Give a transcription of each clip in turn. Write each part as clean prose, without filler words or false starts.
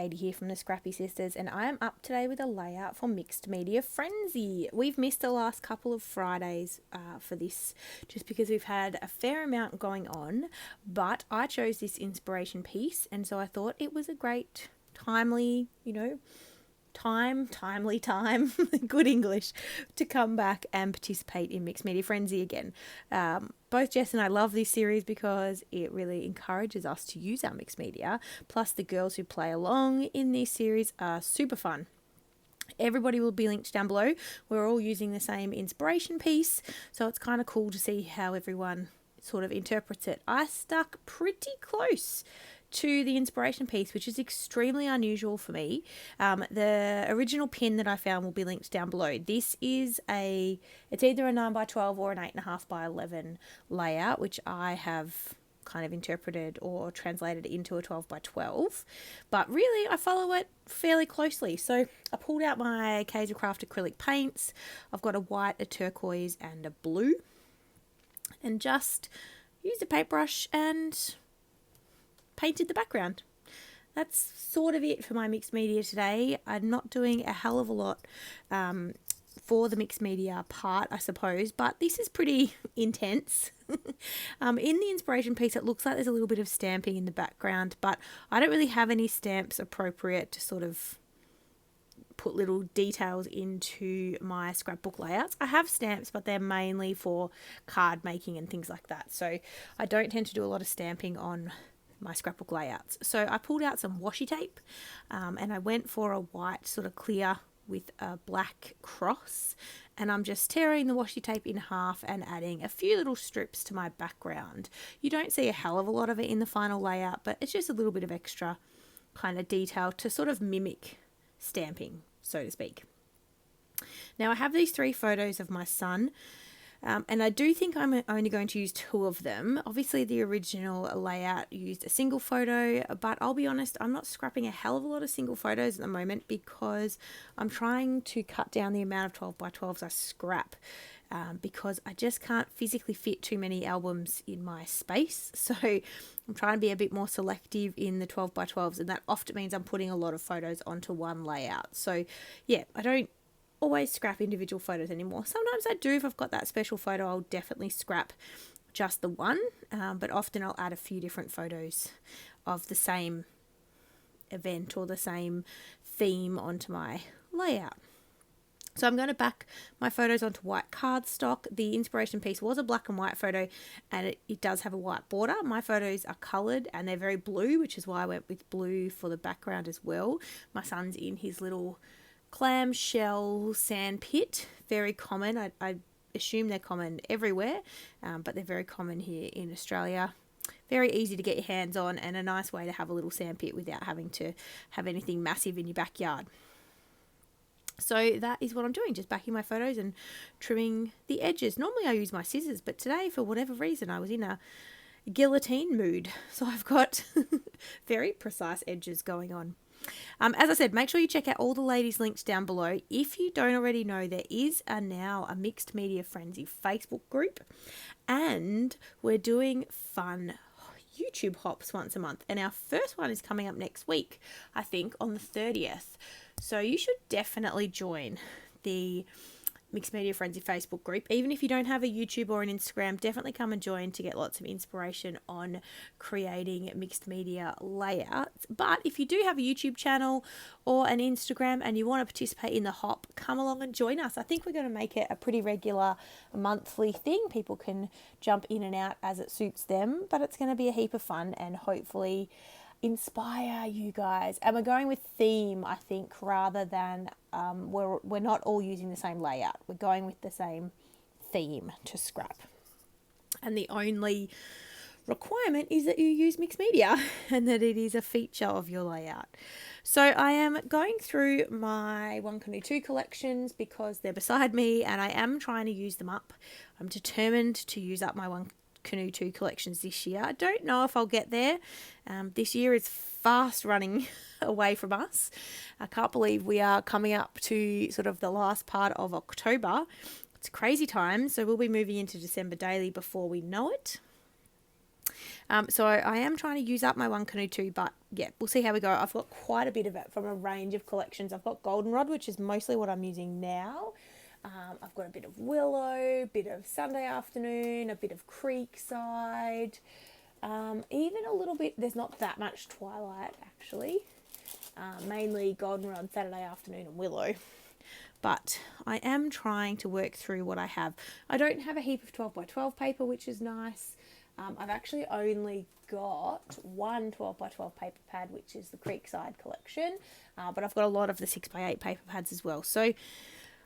Katie here from the Scrappy Sisters, and I am up today with a layout for Mixed Media Frenzy. We've missed the last couple of Fridays for this just because we've had a fair amount going on, but I chose this inspiration piece, and so I thought it was a great, timely, timely time, good English, to come back and participate in Mixed Media Frenzy again. Both Jess and I love this series because it really encourages us to use our mixed media. Plus, the girls who play along in this series are super fun. Everybody will be linked down below. We're all using the same inspiration piece, so it's kind of cool to see how everyone sort of interprets it. I stuck pretty close to the inspiration piece, which is extremely unusual for me. The original pin that I found will be linked down below. This is it's either a 9x12 or an 8.5x11 layout, which I have kind of interpreted or translated into a 12x12, but really I follow it fairly closely. So I pulled out my Kaiser Craft acrylic paints. I've got a white, a turquoise and a blue, and just used a paintbrush and painted the background. That's sort of it for my mixed media today. I'm not doing a hell of a lot for the mixed media part, I suppose, but this is pretty intense. In the inspiration piece, it looks like there's a little bit of stamping in the background, but I don't really have any stamps appropriate to sort of put little details into my scrapbook layouts. I have stamps, but they're mainly for card making and things like that. So I don't tend to do a lot of stamping on my scrapbook layouts. So I pulled out some washi tape and I went for a white sort of clear with a black cross, and I'm just tearing the washi tape in half and adding a few little strips to my background. You don't see a hell of a lot of it in the final layout, but it's just a little bit of extra kind of detail to sort of mimic stamping, so to speak. Now I have these 3 photos of my son, and I do think I'm only going to use 2 of them. Obviously the original layout used a single photo, but I'll be honest, I'm not scrapping a hell of a lot of single photos at the moment because I'm trying to cut down the amount of 12x12s I scrap, because I just can't physically fit too many albums in my space. So I'm trying to be a bit more selective in the 12x12s, and that often means I'm putting a lot of photos onto one layout. So yeah, I don't always scrap individual photos anymore. Sometimes I do. If I've got that special photo, I'll definitely scrap just the one, but often I'll add a few different photos of the same event or the same theme onto my layout. So I'm going to back my photos onto white cardstock. The inspiration piece was a black and white photo, and it does have a white border. My photos are coloured and they're very blue, which is why I went with blue for the background as well. My son's in his little clamshell sand pit, very common. I assume they're common everywhere, but they're very common here in Australia. Very easy to get your hands on, and a nice way to have a little sand pit without having to have anything massive in your backyard. So that is what I'm doing, just backing my photos and trimming the edges. Normally I use my scissors, but today for whatever reason I was in a guillotine mood, so I've got very precise edges going on. As I said, make sure you check out all the ladies' links down below. If you don't already know, there is now a Mixed Media Frenzy Facebook group, and we're doing fun YouTube hops once a month, and our first one is coming up next week, I think on the 30th. So you should definitely join the Mixed Media Frenzy Facebook group. Even if you don't have a YouTube or an Instagram, definitely come and join to get lots of inspiration on creating mixed media layouts. But if you do have a YouTube channel or an Instagram and you want to participate in the hop, come along and join us. I think we're going to make it a pretty regular monthly thing. People can jump in and out as it suits them, but it's going to be a heap of fun and hopefully inspire you guys. And we're going with theme, I think, rather than we're not all using the same layout. We're going with the same theme to scrap, and the only requirement is that you use mixed media and that it is a feature of your layout. So I am going through my 1 Canoe 2 collections because they're beside me and I am trying to use them up. I'm determined to use up my 1 Canoe 2 collections this year. I don't know if I'll get there. This year is fast running away from us. I can't believe we are coming up to sort of the last part of October. It's crazy time, so we'll be moving into December daily before we know it. So I am trying to use up my one canoe too, but yeah, we'll see how we go. I've got quite a bit of it from a range of collections. I've got goldenrod, which is mostly what I'm using now. I've got a bit of willow, a bit of Sunday afternoon, a bit of creekside, even a little bit, there's not that much twilight actually, mainly goldenrod, Saturday afternoon and willow. But I am trying to work through what I have. I don't have a heap of 12 by 12 paper, which is nice. I've actually only got one 12 by 12 paper pad, which is the Creekside collection, but I've got a lot of the 6 by 8 paper pads as well. So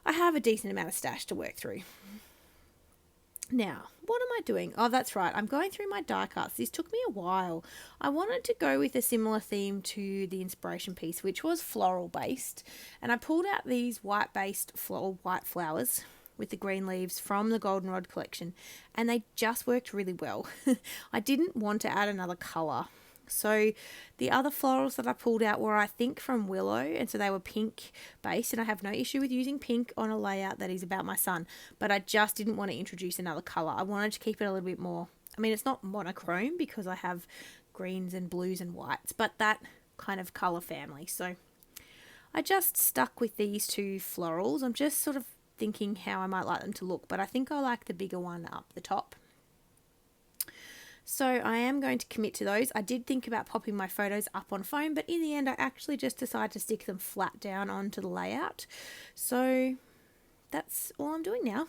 I have a decent amount of stash to work through. Now, what am I doing? Oh, that's right. I'm going through my die cuts. This took me a while. I wanted to go with a similar theme to the inspiration piece, which was floral based. And I pulled out these white based white flowers with the green leaves from the goldenrod collection, and they just worked really well. I didn't want to add another colour. So the other florals that I pulled out were, I think, from willow, and so they were pink based, and I have no issue with using pink on a layout that is about my son, but I just didn't want to introduce another colour. I wanted to keep it a little bit more, I mean, it's not monochrome because I have greens and blues and whites, but that kind of colour family. So I just stuck with these two florals. I'm just sort of thinking how I might like them to look, but I think I like the bigger one up the top. So I am going to commit to those. I did think about popping my photos up on foam, but in the end I actually just decided to stick them flat down onto the layout. So that's all I'm doing now.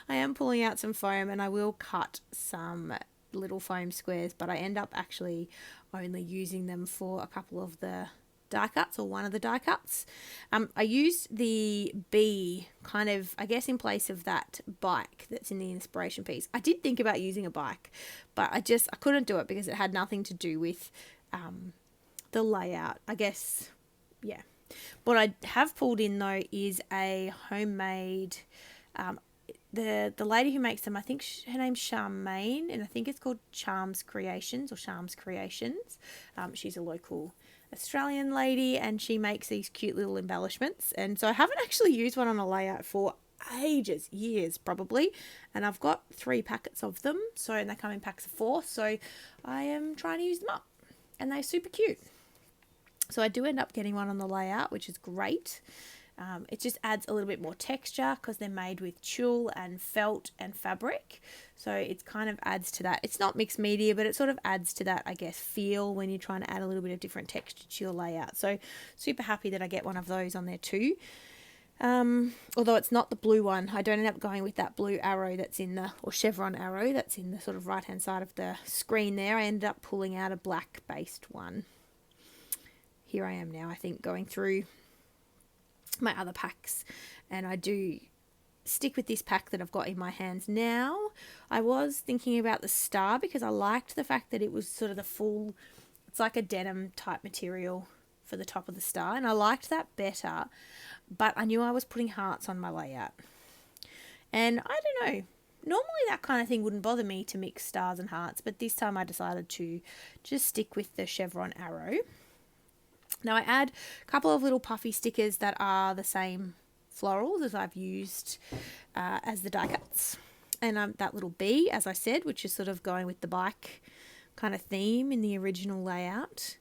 I am pulling out some foam, and I will cut some little foam squares, but I end up actually only using them for a couple of the die cuts, or one of the die cuts. I used the bee kind of, I guess, in place of that bike that's in the inspiration piece. I did think about using a bike, but I couldn't do it because it had nothing to do with the layout, I guess. Yeah. What I have pulled in though is a homemade, the lady who makes them, I think her name's Charmaine, and I think it's called Charms Creations. She's a local Australian lady, and she makes these cute little embellishments, and so I haven't actually used one on a layout for ages, years probably, and I've got 3 packets of them, and they come in packs of 4, so I am trying to use them up, and they're super cute. So I do end up getting one on the layout, which is great. It just adds a little bit more texture because they're made with tulle and felt and fabric. So it kind of adds to that. It's not mixed media, but it sort of adds to that, I guess, feel when you're trying to add a little bit of different texture to your layout. So super happy that I get one of those on there too. Although it's not the blue one. I don't end up going with that blue arrow that's in the, or chevron arrow that's in the sort of right hand side of the screen there. I ended up pulling out a black based one. Here I am now, I think, going through my other packs, and I do stick with this pack that I've got in my hands now. I was thinking about the star because I liked the fact that it was sort of the full, it's like a denim type material for the top of the star, and I liked that better, but I knew I was putting hearts on my layout, and I don't know, normally that kind of thing wouldn't bother me to mix stars and hearts, but this time I decided to just stick with the chevron arrow. Now I add a couple of little puffy stickers that are the same florals as I've used as the die cuts. And that little bee, as I said, which is sort of going with the bike kind of theme in the original layout.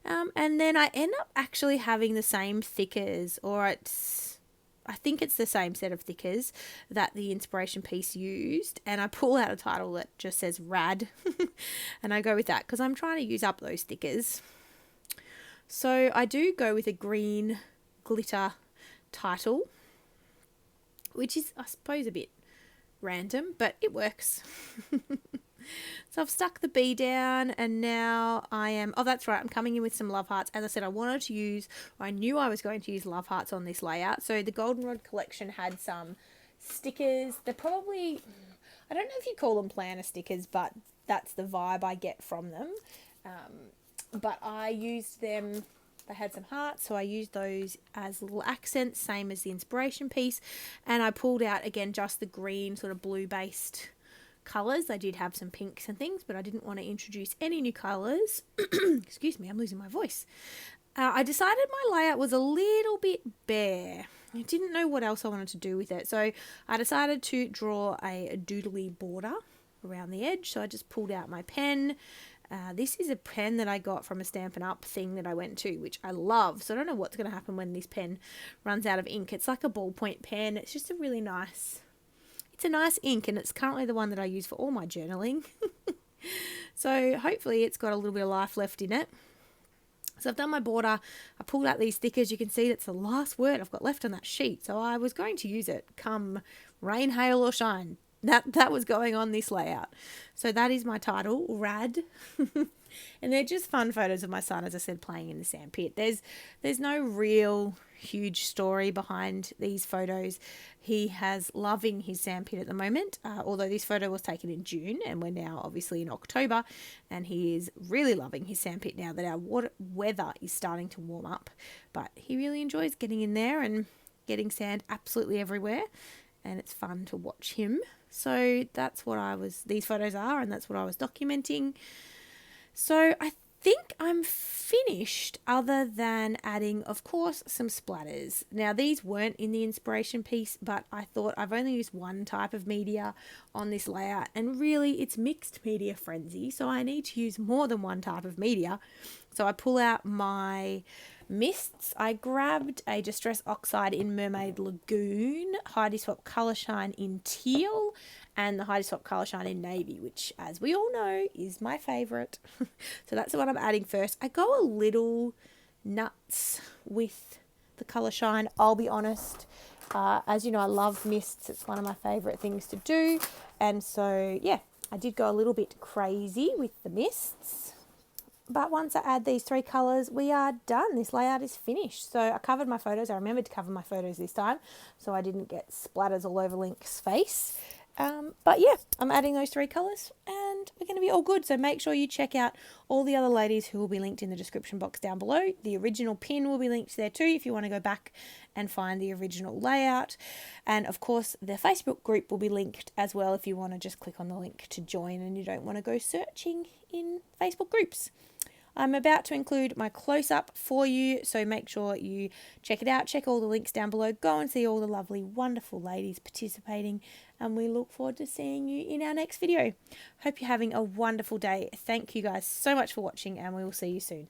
And then I end up actually having the same thickers, or I think it's the same set of thickers that the inspiration piece used. And I pull out a title that just says Rad. And I go with that because I'm trying to use up those thickers. So I do go with a green glitter title, which is, I suppose, a bit random, but it works. So I've stuck the bee down, and now I am, oh, that's right, I'm coming in with some love hearts. As I said, I wanted to use, or I knew I was going to use love hearts on this layout. So the goldenrod collection had some stickers. They're probably, I don't know if you call them planner stickers, but that's the vibe I get from them. But I used them, they had some hearts, so I used those as little accents, same as the inspiration piece. And I pulled out, again, just the green, sort of blue-based colours. They did have some pinks and things, but I didn't want to introduce any new colours. Excuse me, I'm losing my voice. I decided my layout was a little bit bare. I didn't know what else I wanted to do with it. So I decided to draw a doodly border around the edge. So I just pulled out my pen. This is a pen that I got from a Stampin' Up thing that I went to, which I love. So I don't know what's going to happen when this pen runs out of ink. It's like a ballpoint pen. It's just a really nice, it's a nice ink, and it's currently the one that I use for all my journaling. So hopefully it's got a little bit of life left in it. So I've done my border. I pulled out these stickers. You can see that's the last word I've got left on that sheet. So I was going to use it come rain, hail or shine. That was going on this layout. So that is my title, Rad. And they're just fun photos of my son, as I said, playing in the sandpit. There's no real huge story behind these photos. He has loving his sandpit at the moment, although this photo was taken in June and we're now obviously in October, and he is really loving his sandpit now that our weather is starting to warm up. But he really enjoys getting in there and getting sand absolutely everywhere, and it's fun to watch him. So that's what these photos are, and that's what I was documenting. So I think I'm finished, other than adding, of course, some splatters. Now, these weren't in the inspiration piece, but I thought I've only used one type of media on this layout, and really it's mixed media frenzy, so I need to use more than one type of media. So I pull out my mists. I grabbed a Distress Oxide in Mermaid Lagoon, Heidi Swap Colour Shine in Teal, and the Heidi Swap Colour Shine in Navy, which, as we all know, is my favourite. So that's the one I'm adding first. I go a little nuts with the Colour Shine, I'll be honest. As you know, I love mists. It's one of my favourite things to do. And so, yeah, I did go a little bit crazy with the mists. But once I add these 3 colours, we are done. This layout is finished. So I covered my photos. I remembered to cover my photos this time, so I didn't get splatters all over Link's face. But yeah, I'm adding those 3 colours and we're going to be all good. So make sure you check out all the other ladies who will be linked in the description box down below. The original pin will be linked there too if you want to go back and find the original layout. And of course, the Facebook group will be linked as well if you want to just click on the link to join and you don't want to go searching in Facebook groups. I'm about to include my close-up for you, so make sure you check it out. Check all the links down below. Go and see all the lovely, wonderful ladies participating, and we look forward to seeing you in our next video. Hope you're having a wonderful day. Thank you guys so much for watching, and we will see you soon.